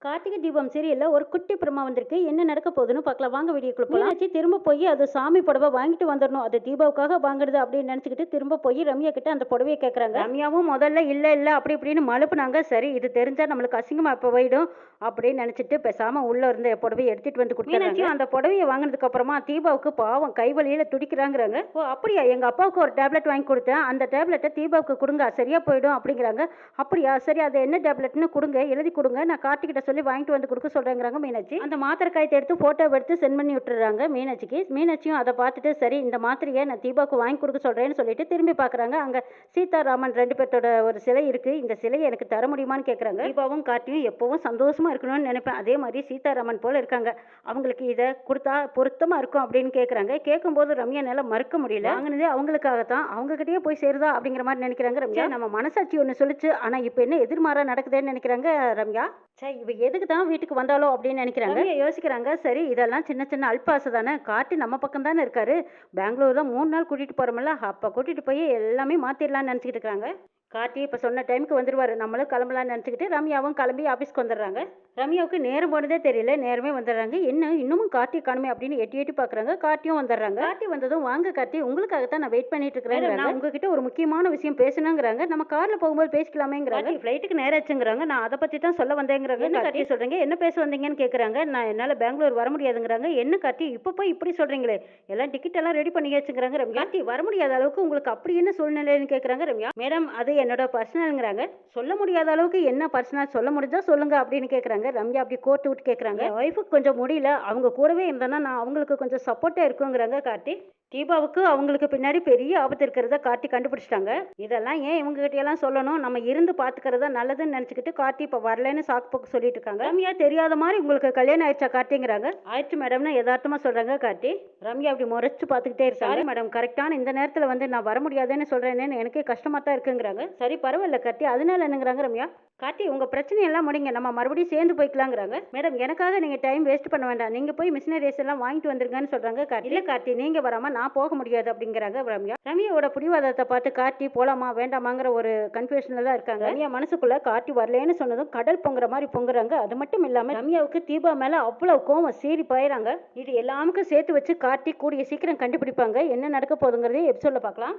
கார்த்திகை தீபம் சீரியல்ல ஒரு குட்டி பிரமா வந்திருக்கு. என்ன நடக்க போகுதுன்னு பார்க்கலாம். வாங்க வீடியோக்குள்ள போலாம். மீனாட்சி திரும்ப போய் அது சாமி புடவை வாங்கிட்டு வந்துடணும். அது தீபாவுக்காக வாங்குறது அப்படின்னு நினைச்சுக்கிட்டு திரும்ப போய் ரம்யா கிட்ட அந்த புடவையை கேட்கறாங்க. ரம்யாவும் முதல்ல இல்ல அப்படி இப்படின்னு மழுப்புனாங்க. சரி இது தெரிஞ்சா நம்மளுக்கு அசிங்கமா போயிடும் அப்படின்னு நினைச்சிட்டு பேசாம உள்ள இருந்த புடவையை எடுத்துட்டு வந்து கொடுத்தாங்க. மீனாட்சியும் அந்த புடவையை வாங்கினதுக்கு அப்புறமா தீபாவுக்கு பாவம் கைவலியில துடிக்கிறாங்கிறாங்க. ஓ அப்படியா, எங்க அப்பாவுக்கு ஒரு டேப்லெட் வாங்கி கொடுத்தேன், அந்த டேப்லெட்டை தீபாவுக்கு கொடுங்க சரியா போயிடும் அப்படிங்கிறாங்க. அப்படியா, சரி அது என்ன டேப்லெட்னு கொடுங்க, எழுதி கொடுங்க, நான் கார்த்திகிட்ட சொல்லி வாங்கிட்டு வந்து கொடுக்க சொல்றேங்கிறாங்க மீனாட்சி. அந்த மாத்திரை காயத்தை எடுத்து போட்டோ எடுத்து சென்ட் பண்ணி விட்டுறாங்க மீனாட்சிக்கு. மீனாட்சியும் அதை பார்த்துட்டு சரி இந்த மாத்திரையை நான் தீபாவுக்கு வாங்கி கொடுக்க சொல்றேன்னு சொல்லிட்டு திரும்பி பார்க்குறாங்க. அங்க சீதாராமன் ரெண்டு பேர்த்தோட ஒரு சிலை இருக்கு. இந்த சிலையை எனக்கு தர முடியுமான்னு கேட்குறாங்க. தீபாவும் கார்த்தியும் எப்பவும் சந்தோஷமா இருக்கணும்னு நினைப்பேன். அதே மாதிரி சீதாராமன் போல இருக்காங்க, அவங்களுக்கு இதை கொடுத்தா பொருத்தமா இருக்கும் அப்படின்னு கேட்குறாங்க. கேட்கும்போது ரம்யானால மறுக்க முடியல. வாங்கினதே அவங்களுக்காகத்தான், அவங்க கிட்டயே போய் சேருதா அப்படிங்கிற மாதிரி நினைக்கிறாங்க ரம்யா. நம்ம மனசாட்சி ஒன்று சொல்லிச்சு, ஆனா இப்போ என்ன எதிர்மாறா நடக்குதுன்னு நினைக்கிறாங்க ரம்யா. சரி இவ எதுக்கு தான் வீட்டுக்கு வந்தாலோ அப்படின்னு நினைக்கிறாங்க. யோசிக்கிறாங்க, சரி இதெல்லாம் சின்ன சின்ன அல்பாசை தானே, கார்த்தி நம்ம பக்கம் தானே இருக்காரு, பெங்களூர் தான் 3 நாள் கூட்டிட்டு போறோம்ல, அப்ப கூட்டிட்டு போய் எல்லாமே மாத்திடலாம்னு நினைச்சிட்டு இருக்காங்க. கார்த்தி இப்போ சொன்ன டைமுக்கு வந்துடுவார், நம்மளும் கிளம்பலான்னு நினச்சிக்கிட்டு ரம்யாவும் கிளம்பி ஆஃபீஸ்க்கு வந்துடுறாங்க. ரம்யாவுக்கு நேரம் போனதே தெரியல, நேரமே வந்துடுறாங்க. என்ன இன்னமும் கார்த்தி காணுமே அப்படின்னு எட்டி எட்டி பார்க்குறாங்க. கார்த்தியும் வந்துடுறாங்க. கார்த்தி வந்ததும் வாங்க கார்த்தி, உங்களுக்காகத்தான் நான் வெயிட் பண்ணிட்டு இருக்கிறேன், நான் உங்ககிட்ட ஒரு முக்கியமான விஷயம் பேசணுங்கிறாங்க. நம்ம காரில் போகும்போது பேசிக்கலாமேங்கிறாங்க. ஃப்ளைட்டுக்கு நேரம் ஆச்சுங்கிறாங்க. நான் அதை பற்றி தான் சொல்ல வந்தேங்கிறாங்க. என்ன கார்த்தி சொல்கிறீங்க, என்ன பேச வந்தீங்கன்னு கேட்குறாங்க. நான் என்னால் பெங்களூர் வர முடியாதுங்கிறாங்க. என்ன கார்த்தி இப்போ போய் இப்படி சொல்கிறீங்களே, எல்லாம் டிக்கெட் எல்லாம் ரெடி பண்ணி வச்சுங்கிறாங்க ரம்யா. கார்த்தி வர முடியாத அளவுக்கு உங்களுக்கு அப்படி என்ன சூழ்நிலைன்னு கேட்குறாங்க ரம்யா. மேடம் அது என்னோட பர்சனல்ங்கிறாங்க. சொல்ல முடியாத அளவுக்கு என்ன பர்சனல், சொல்ல முடிஞ்சா சொல்லுங்க அப்படின்னு கேட்குறாங்க ரம்யா. அப்படி கோர்த்து விட்டு கேட்குறாங்க. ஒய்ஃபுக்கு கொஞ்சம் முடியல, அவங்க கூடவே இருந்தேன்னா நான் அவங்களுக்கு கொஞ்சம் சப்போர்ட்டாக இருக்குங்கிறாங்க கார்த்தி. தீபாவுக்கு அவங்களுக்கு பின்னாடி பெரிய ஆபத்து இருக்கிறத கார்த்தி கண்டுபிடிச்சிட்டாங்க. இதெல்லாம் ஏன் இவங்க கிட்ட எல்லாம் சொல்லணும், நம்ம இருந்து பாத்துக்கிறதா நல்லதுன்னு நினைச்சுக்கிட்டு கார்த்தி இப்ப வரலன்னு சாக்கு போக்கு சொல்லிட்டு இருக்காங்க. ரம்யா தெரியாத மாதிரி உங்களுக்கு கல்யாணம் ஆயிடுச்சா கார்த்திங்கிறாங்க. ஆயிடுச்சு மேடம்னு யதார்த்தமா சொல்றாங்க கார்த்தி. ரம்யா அப்படி முறைச்சு பார்த்துக்கிட்டே இருக்காங்க. மேடம் கரெக்டான இந்த நேரத்துல வந்து நான் வர முடியாதுன்னு சொல்றேன்னு எனக்கே கஷ்டமா தான் இருக்குங்கிறாங்க. சரி பரவாயில்ல கார்த்தி, அதனால என்னங்கிறாங்க ரம்யா. கார்த்தி உங்க பிரச்சனை எல்லாம் முடிங்க, நம்ம மறுபடியும் சேர்ந்து போய்க்கலாங்கிறாங்க. மேடம் எனக்காக நீங்க டைம் வேஸ்ட் பண்ண வேண்டாம், நீங்க போய் மிஷினரிஸ் எல்லாம் வாங்கிட்டு வந்துருங்கன்னு சொல்றாங்க கார்த்தி. இல்ல கார்த்தி நீங்க வராம நான் போக முடியாது அப்படிங்கிறாங்க ரம்யா. ரம்யாவோட பிடிவாதத்தை பார்த்து கார்த்தி போலாமா வேண்டாமாங்கிற ஒரு கன்ஃபியூஷன்ல தான் இருக்காங்க. ரம்யா மனசுக்குள்ள கார்த்தி வரலன்னு சொன்னதும் கடல் பொங்குற மாதிரி பொங்குறாங்க. அது மட்டும் இல்லாம ரம்யாவுக்கு தீபா மேல அவ்வளவு கோவம் சீறி பாயிறாங்க. இது எல்லாமுக்கும் சேர்த்து வச்சு கார்த்தி கூடிய சீக்கிரம் கண்டுபிடிப்பாங்க. என்ன நடக்க போகுதுங்கிறதே எபிசோட்ல பார்க்கலாம்.